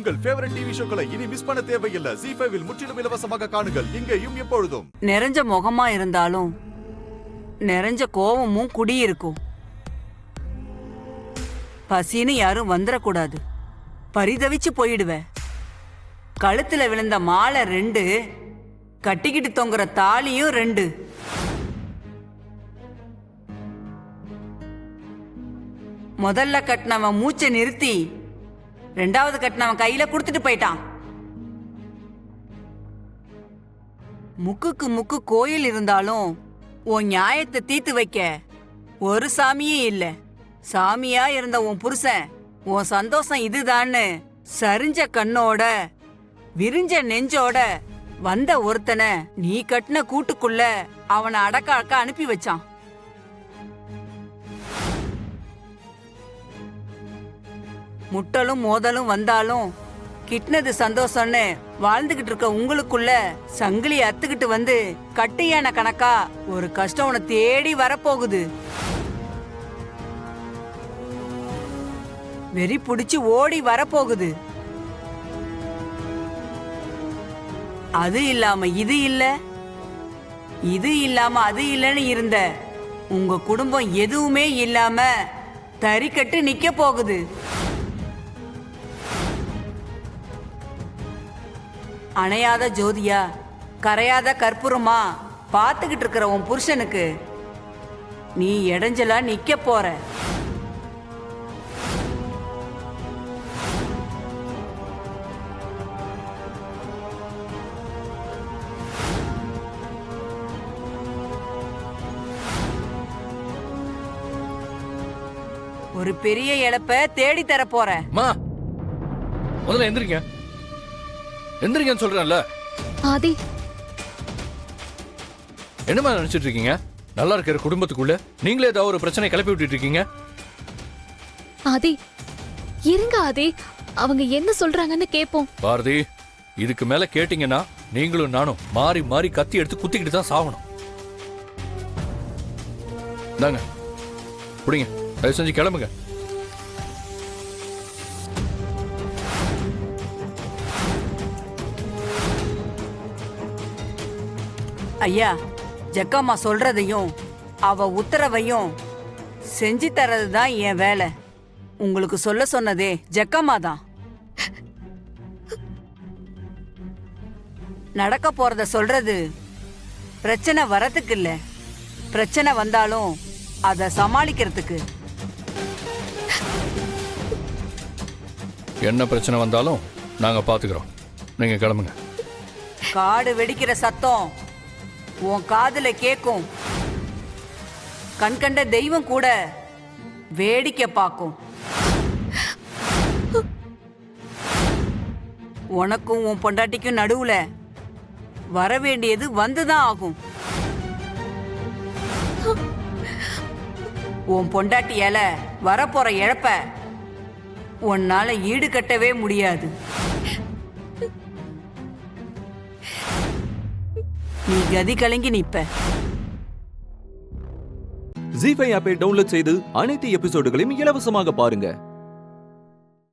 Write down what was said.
உங்கள் favourite TV ஷோக்களை இனி miss பண்ண தேவையில்லை. ZEE5 இல் முற்றிலும் இலவசமாக காணுங்கள். இங்கேயும் எப்பொழுதும். நிறைஞ்ச முகமா இருந்தாலும் நிறைஞ்ச கோவமும் குடியிருக்கும். பசின்னு யாரும் வந்துடக்கூடாது. பரிதவிச்சு போயிடுவ. கழுத்துல விழுந்த மாலை 2, கட்டிக்கிட்டு தொங்குற தாலியும் 2. முதல்ல கட்டினவன் மூச்சை நிறுத்தி 2வது கட்டினவன் கையில கொடுத்துட்டு போயிட்டான். முக்குக்கு முக்கு கோயில் இருந்தாலும் உன் நியாயத்தை தீர்த்து வைக்க ஒரு சாமியே இல்ல. சாமியா இருந்த உன் புருஷன் உன் சந்தோஷம் இதுதான்னு சரிஞ்ச கண்ணோட விரிஞ்ச நெஞ்சோட வந்த ஒருத்தனை நீ கட்டின கூட்டுக்குள்ள அவனை அடக்க அனுப்பி வச்சான். முட்டலும் மோதலும் வந்தாலும் கிட்னது சந்தோஷம்னு வாழ்ந்துகிட்டு இருக்க உங்களுக்குள்ள சங்கிலி அத்துக்கிட்டு வந்து கட்டியான கணக்கா ஒரு கஷ்டம் உன்னை தேடி வரப்போகுது. வெறி புடிச்சு ஓடி வரப்போகுது. அது இல்லாம இது இல்ல, இது இல்லாம அது இல்லன்னு இருந்த உங்க குடும்பம் எதுவுமே இல்லாம தறிக்கட்டு நிக்க போகுது. அணையாத ஜோதியா கரையாத கற்பூரமா பாத்துக்கிட்டு இருக்கிற உன் புருஷனுக்கு நீ இடைஞ்சலா நிக்க போற. ஒரு பெரிய இழப்ப தேடி தர போற. முதல்ல எந்திரிங்க, எந்திரிங்கன்னு சொல்றேன்ல. ஆதி, என்னமா நினைச்சிட்டு இருக்கீங்க? நல்லா இருக்கிற குடும்பத்துக்குள்ள நீங்களே ஏதாவது ஒரு பிரச்சனை கிளப்பி விட்டுட்டு இருக்கீங்க. ஆதி இருங்க ஆதி, அவங்க என்ன சொல்றாங்கன்னு கேப்போம். பாரதி, இதுக்கு மேல கேட்டீங்கன்னா நீங்களும் நானும் மாறி மாறி கத்தி எடுத்து குத்திக்கிட்டு தான் சாவணும். தாங்க புடிங்க, தயவு செஞ்சு கிளம்புங்க. ஐயா, ஜக்கம்மா சொல்றதையும் அவ உத்தரவையும் செஞ்சு தரதுதான் என் வேலை. உங்களுக்கு சொல்ல சொன்னதே ஜக்கம்மா தான். நடக்க போறத சொல்றது பிரச்சனை வரதுக்கு இல்ல, பிரச்சனை வந்தாலும் அத சமாளிக்கிறதுக்கு. என்ன பிரச்சனை வந்தாலும் நாங்க பாத்துக்கிறோம், நீங்க கிளம்புங்க. காடு வெடிக்கிற சத்தம் உன் காதுல கேக்கும். கண்கண்ட தெய்வம் கூட வேடிக்கை பார்க்கும். உனக்கும் உன் பொண்டாட்டிக்கும் நடுவுல வர வேண்டியது வந்துதான் ஆகும். உன் பொண்டாட்டியால வரப்போற இழப்ப உன்னால ஈடு கட்டவே முடியாது. நீ கதி கலங்கி நிப்ப. ZEE5 ஆப்பை டவுன்லோட் செய்து அனைத்து எபிசோடுகளையும் இலவசமாக பாருங்க.